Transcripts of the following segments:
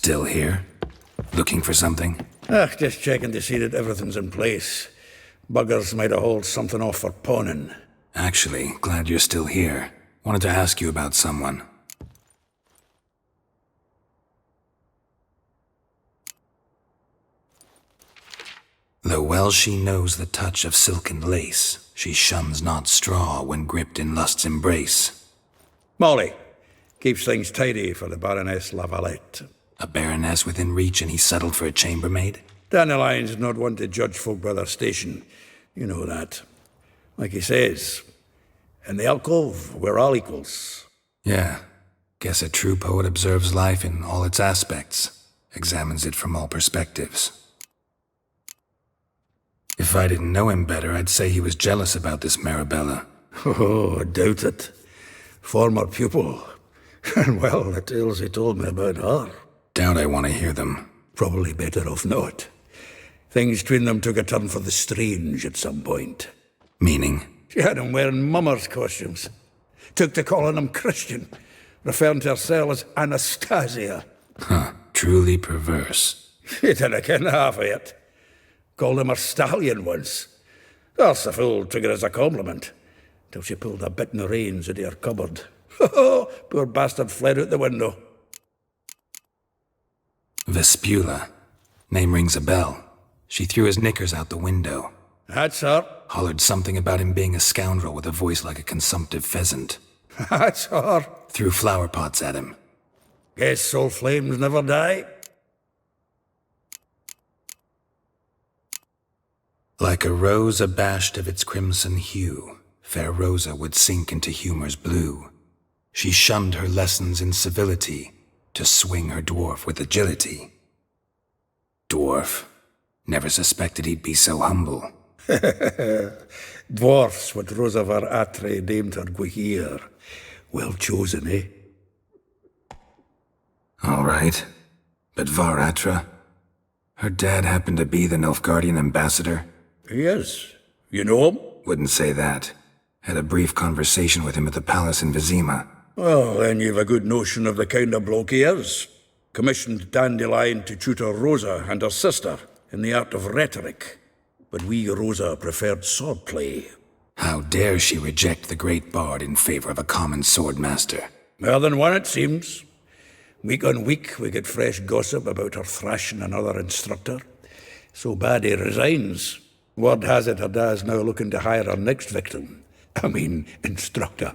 Still here? Looking for something? Just checking to see that everything's in place. Buggers might have hauled something off for pawning. Actually, glad you're still here. Wanted to ask you about someone. Though well she knows the touch of silken lace, she shuns not straw when gripped in lust's embrace. Molly keeps things tidy for the Baroness Lavalette. A baroness within reach and he settled for a chambermaid? Dandelion's not one to judge folk by their station. You know that. Like he says, in the alcove, we're all equals. Yeah. Guess a true poet observes life in all its aspects, examines it from all perspectives. If I didn't know him better, I'd say he was jealous about this Marabella. Oh, I doubt it. Former pupil. And well, the tales he told me about her. Doubt I want to hear them. Probably better off not. Things between them took a turn for the strange at some point. Meaning? She had him wearing mummers' costumes. Took to calling him Christian, referring to herself as Anastasia. Huh, truly perverse. He didn't ken half of it. Called him a stallion once. That's the fool took it as a compliment, till she pulled a bit in the reins out of her cupboard. Poor bastard fled out the window. Vespula. Name rings a bell. She threw his knickers out the window. That's her. Hollered something about him being a scoundrel with a voice like a consumptive pheasant. That's her. Threw flower pots at him. Guess soul flames never die. Like a rose abashed of its crimson hue, fair Rosa would sink into humor's blue. She shunned her lessons in civility, to swing her dwarf with agility. Dwarf. Never suspected he'd be so humble. Dwarfs what Rosa var Atre named her Guihir. Well chosen, eh? All right. But Var Atra? Her dad happened to be the Nilfgaardian ambassador? He is. You know him? Wouldn't say that. Had a brief conversation with him at the palace in Vizima. Well, then you've a good notion of the kind of bloke he is. Commissioned Dandelion to tutor Rosa and her sister in the art of rhetoric. But we, Rosa, preferred swordplay. How dare she reject the great bard in favor of a common swordmaster? More than one, it seems. Week on week, we get fresh gossip about her thrashing another instructor. So bad he resigns. Word has it her dad's now looking to hire her next victim. Instructor.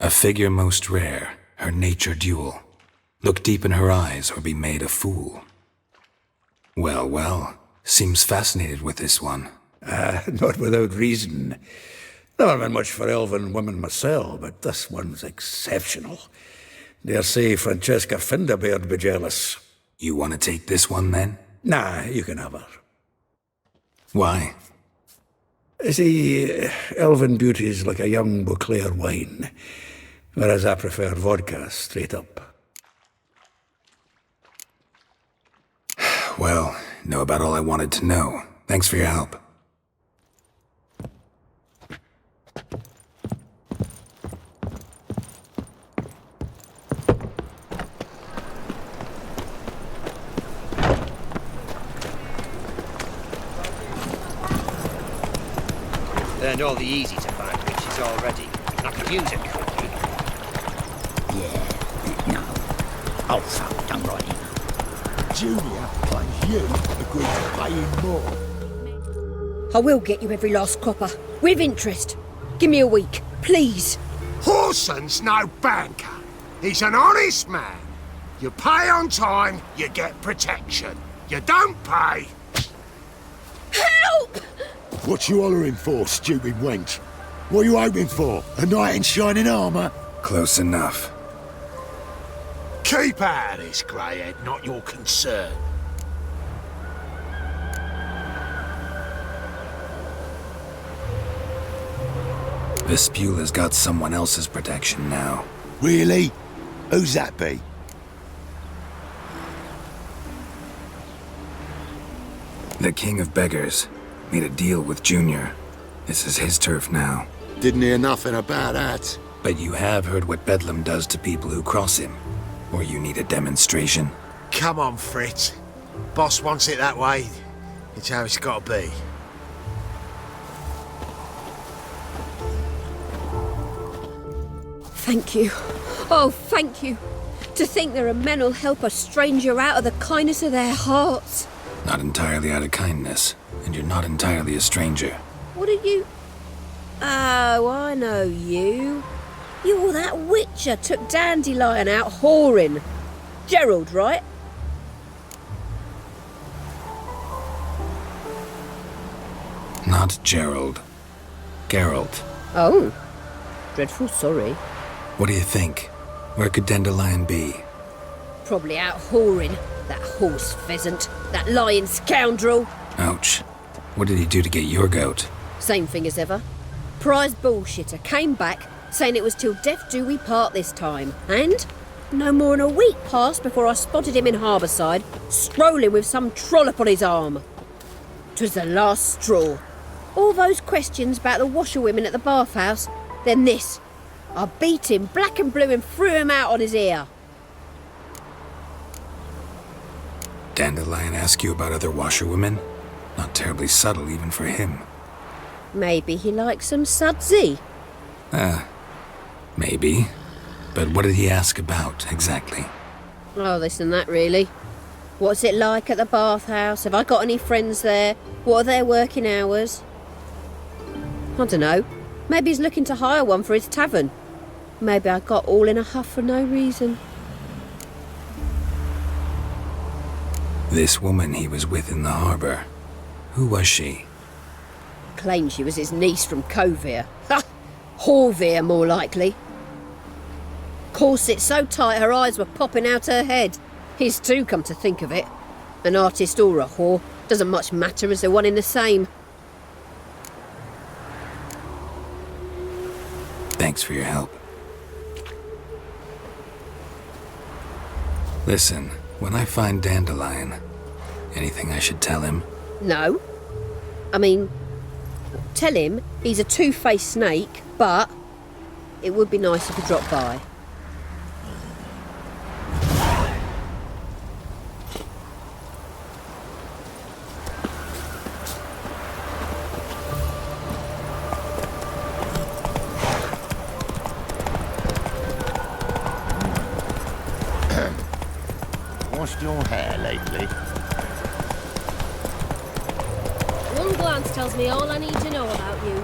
A figure most rare, her nature dual. Look deep in her eyes or be made a fool. Well, well, seems fascinated with this one. Not without reason. Never been much for elven women myself, but this one's exceptional. Dare say Francesca Finderbeard be jealous. You want to take this one then? Nah, you can have her. Why? See, elven beauty's like a young Beauclair wine, whereas I prefer vodka straight up. Well, know about all I wanted to know. Thanks for your help. Learned all the easy to find witches already. I could use it quickly. Yeah, no. Oh, fuck, I'm right. Julia, like you, agreed to pay him more. I will get you every last copper, with interest. Give me a week, please. Horson's no banker. He's an honest man. You pay on time, you get protection. You don't pay... Help! What you hollering for, stupid wench? What are you hoping for? A knight in shining armour? Close enough. Keep out of this, greyhead, not your concern. Vespula's got someone else's protection now. Really? Who's that be? The King of Beggars. Made a deal with Junior. This is his turf now. Didn't hear nothing about that. But you have heard what Bedlam does to people who cross him. Or you need a demonstration? Come on, Fritz. Boss wants it that way. It's how it's got to be. Thank you. Oh, thank you. To think there are men who'll help a stranger out of the kindness of their hearts. Not entirely out of kindness, and you're not entirely a stranger. What are you... Oh, I know you. You're that witcher took Dandelion out whoring. Gerald, right? Not Gerald. Geralt. Oh. Dreadful sorry. What do you think? Where could Dandelion be? Probably out whoring. That horse pheasant. That lying scoundrel. Ouch. What did he do to get your goat? Same thing as ever. Prize bullshitter came back saying it was till death do we part this time. And no more than a week passed before I spotted him in Harbourside, strolling with some trollop on his arm. 'Twas the last straw. All those questions about the washerwomen at the bathhouse, then this. I beat him black and blue and threw him out on his ear. Dandelion ask you about other washerwomen? Not terribly subtle even for him. Maybe he likes some sudsy. Maybe. But what did he ask about, exactly? Oh, this and that, really. What's it like at the bathhouse? Have I got any friends there? What are their working hours? I don't know. Maybe he's looking to hire one for his tavern. Maybe I got all in a huff for no reason. This woman he was with in the harbour. Who was she? Claimed she was his niece from Kovir. Ha! Horvir, more likely. Corset so tight her eyes were popping out her head. His too, come to think of it. An artist or a whore. Doesn't much matter as they're one in the same. Thanks for your help. Listen, when I find Dandelion, anything I should tell him? No. I mean, tell him he's a two-faced snake, but it would be nice if he dropped by. Washed your hair lately? One glance tells me all I need to know about you.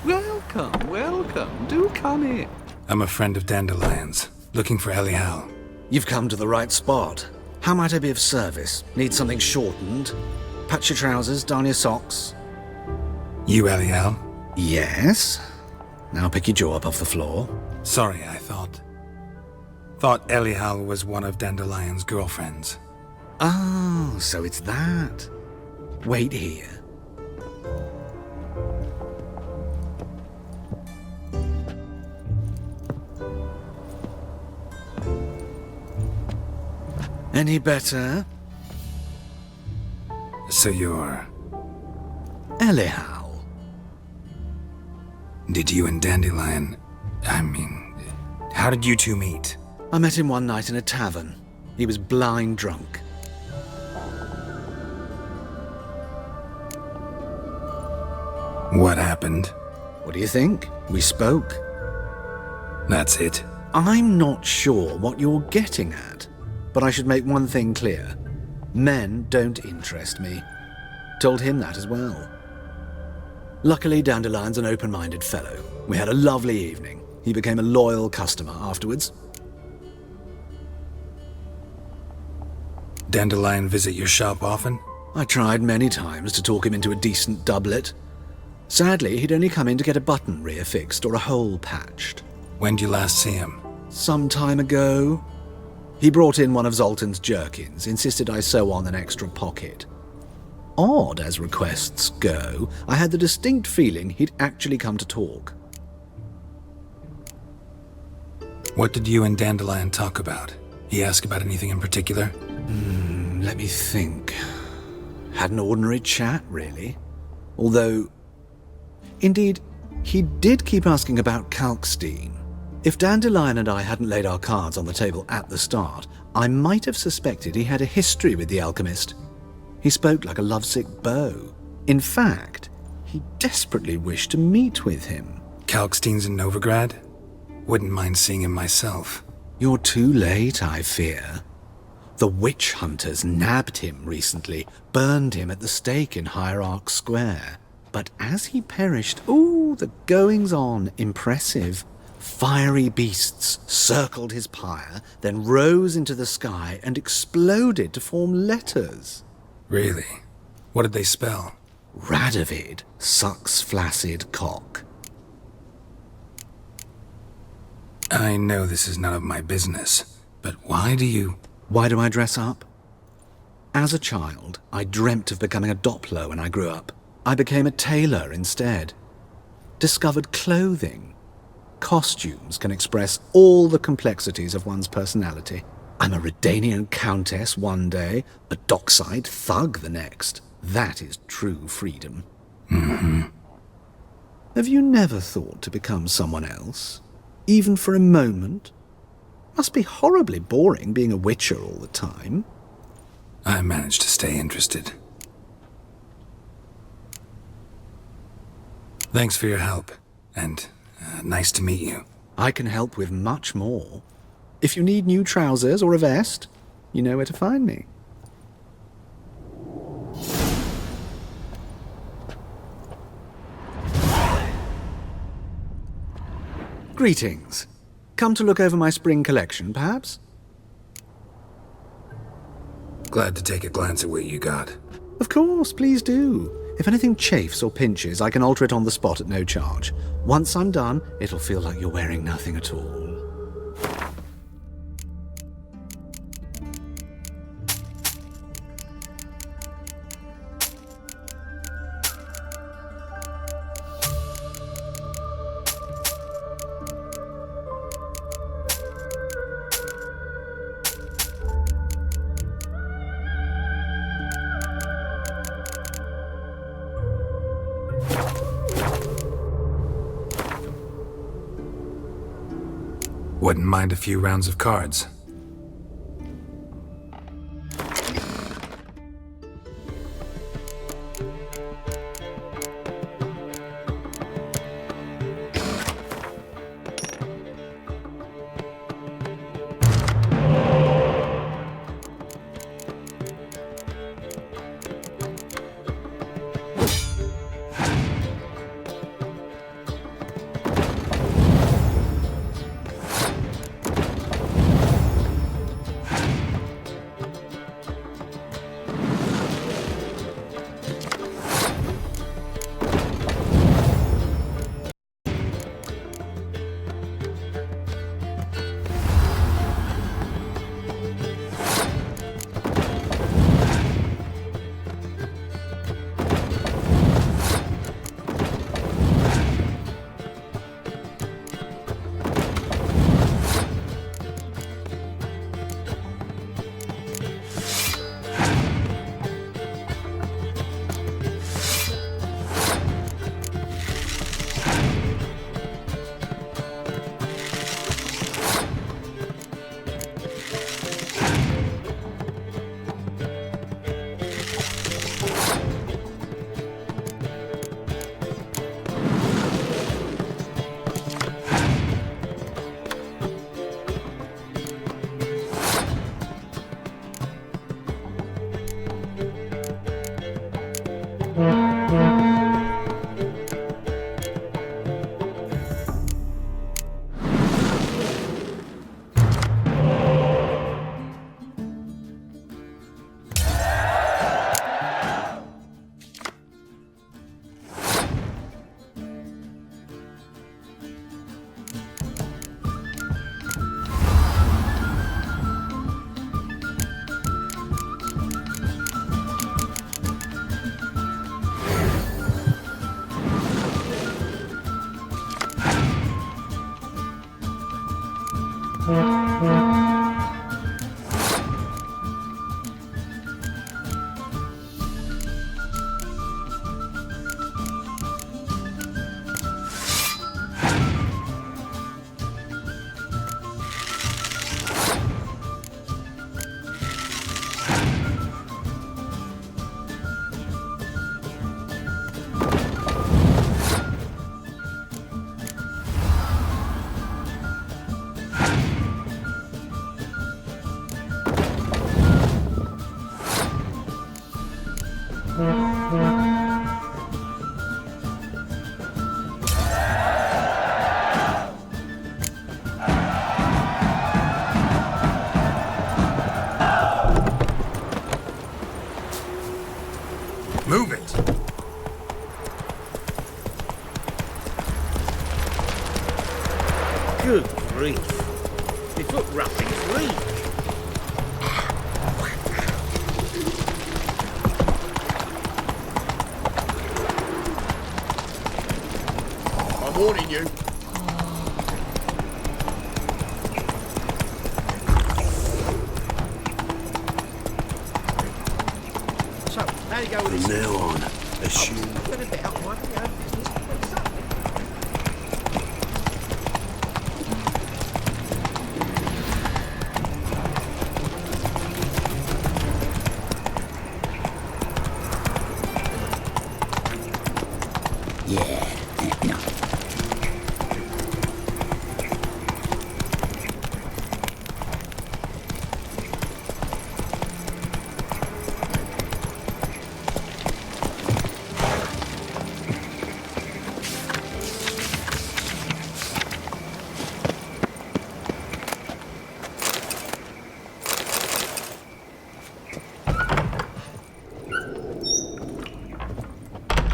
Welcome, welcome. Do come in. I'm a friend of Dandelion's, looking for Elial. You've come to the right spot. How might I be of service? Need something shortened? Patch your trousers, darn your socks. You Elial? Yes. Now pick your jaw up off the floor. Sorry, I thought Elial was one of Dandelion's girlfriends. Oh, so it's that. Wait here. Any better? So you're... Elial. Did you and Dandelion... how did you two meet? I met him one night in a tavern. He was blind drunk. What happened? What do you think? We spoke. That's it. I'm not sure what you're getting at, but I should make one thing clear. Men don't interest me. Told him that as well. Luckily, Dandelion's an open-minded fellow. We had a lovely evening. He became a loyal customer afterwards. Dandelion visit your shop often? I tried many times to talk him into a decent doublet. Sadly, he'd only come in to get a button reaffixed or a hole patched. When did you last see him? Some time ago. He brought in one of Zoltan's jerkins, insisted I sew on an extra pocket. Odd as requests go, I had the distinct feeling he'd actually come to talk. What did you and Dandelion talk about? He asked about anything in particular? Let me think. Had an ordinary chat, really. Although, Indeed, he did keep asking about Kalkstein. If Dandelion and I hadn't laid our cards on the table at the start, I might have suspected he had a history with the alchemist. He spoke like a lovesick beau. In fact, he desperately wished to meet with him. Kalkstein's in Novigrad? Wouldn't mind seeing him myself. You're too late, I fear. The witch hunters nabbed him recently, burned him at the stake in Hierarch Square. But as he perished, the goings-on, impressive. Fiery beasts circled his pyre, then rose into the sky and exploded to form letters. Really? What did they spell? Radovid sucks flaccid cock. I know this is none of my business, but why do I dress up? As a child, I dreamt of becoming a Doppler when I grew up. I became a tailor instead. Discovered clothing. Costumes can express all the complexities of one's personality. I'm a Redanian countess one day, a dockside thug the next. That is true freedom. Mm-hmm. Have you never thought to become someone else? Even for a moment? Must be horribly boring being a witcher all the time. I managed to stay interested. Thanks for your help, and nice to meet you. I can help with much more. If you need new trousers or a vest, you know where to find me. Greetings. Come to look over my spring collection, perhaps? Glad to take a glance at what you got. Of course, please do. If anything chafes or pinches, I can alter it on the spot at no charge. Once I'm done, it'll feel like you're wearing nothing at all. Wouldn't mind a few rounds of cards. Good grief. It took roughly 3. I'm warning you. So, how do you go with this? From now on, assume. Got a bit out, mind your own business. What's up?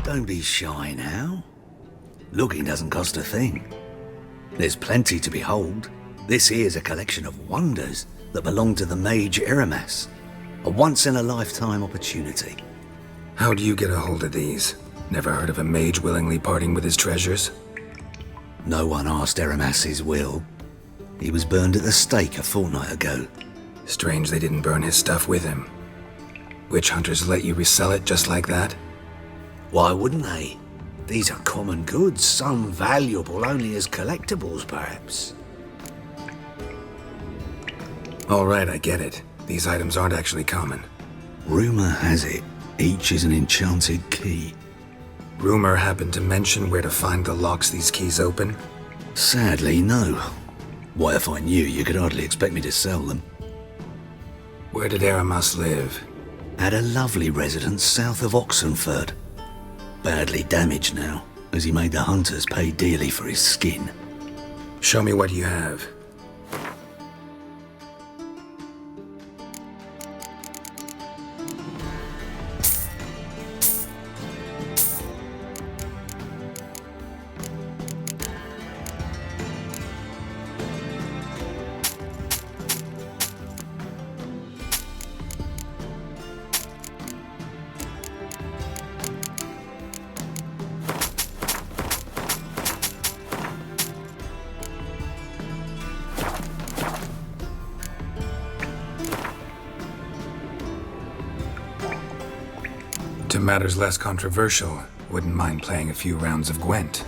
Don't be shy now. Looking doesn't cost a thing. There's plenty to behold. This here's a collection of wonders that belong to the mage Eramas. A once-in-a-lifetime opportunity. How do you get a hold of these? Never heard of a mage willingly parting with his treasures? No one asked Eramas his will. He was burned at the stake a fortnight ago. Strange they didn't burn his stuff with him. Witch hunters let you resell it just like that? Why wouldn't they? These are common goods, some valuable only as collectibles, perhaps. All right, I get it. These items aren't actually common. Rumor has it, each is an enchanted key. Rumor happened to mention where to find the locks these keys open? Sadly, no. Why, if I knew, you could hardly expect me to sell them. Where did Eramas live? At a lovely residence south of Oxenford. Badly damaged now, as he made the hunters pay dearly for his skin. Show me what you have. To matters less controversial, wouldn't mind playing a few rounds of Gwent.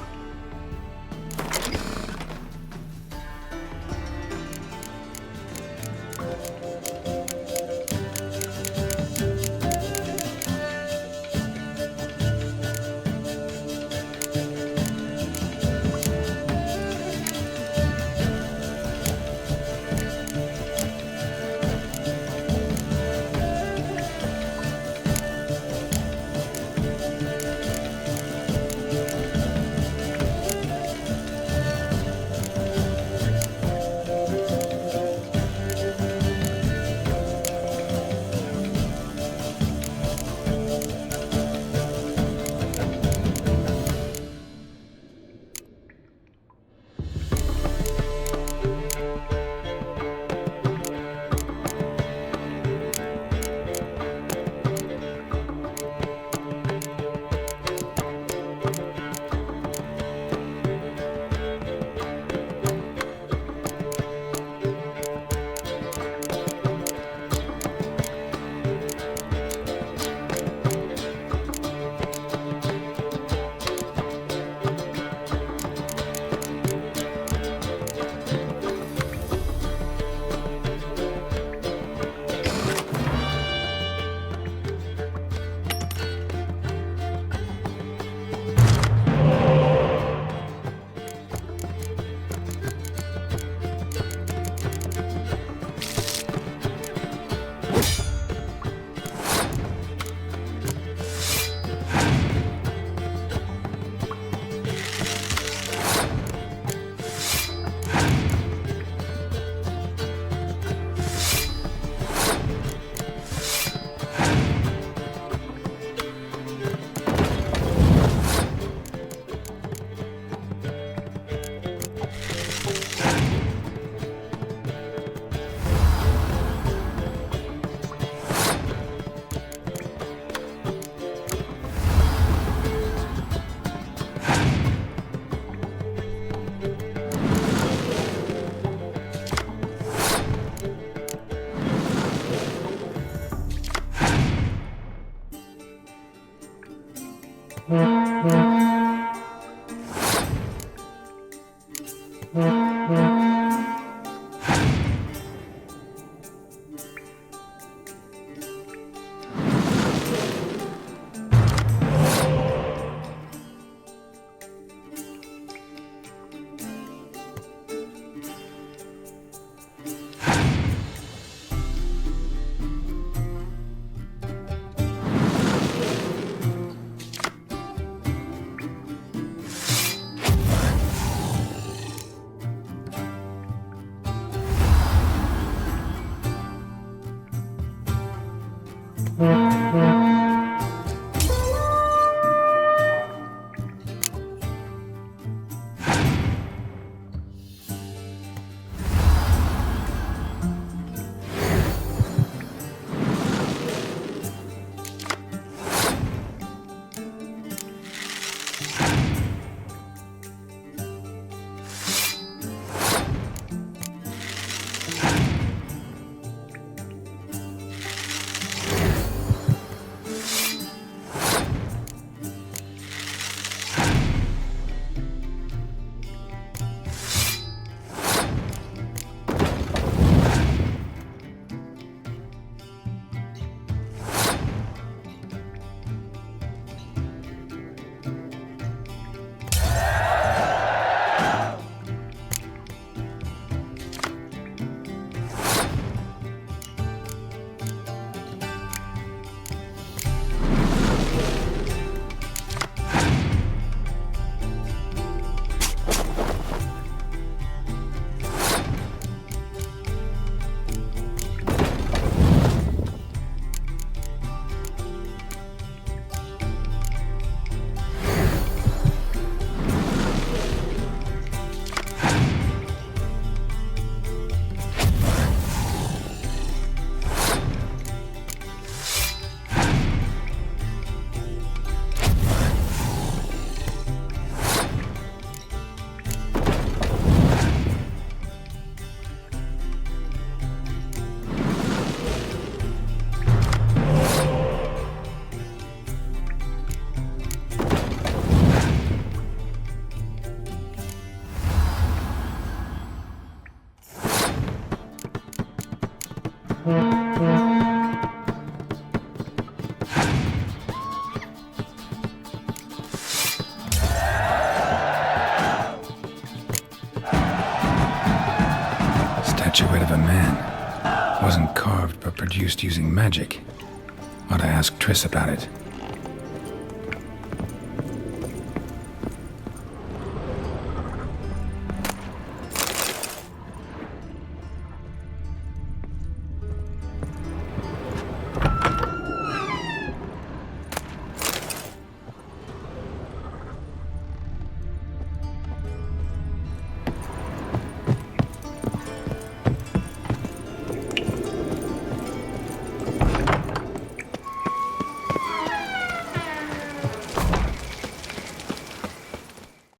Statuette of a man. Wasn't carved but produced using magic. Ought to ask Triss about it.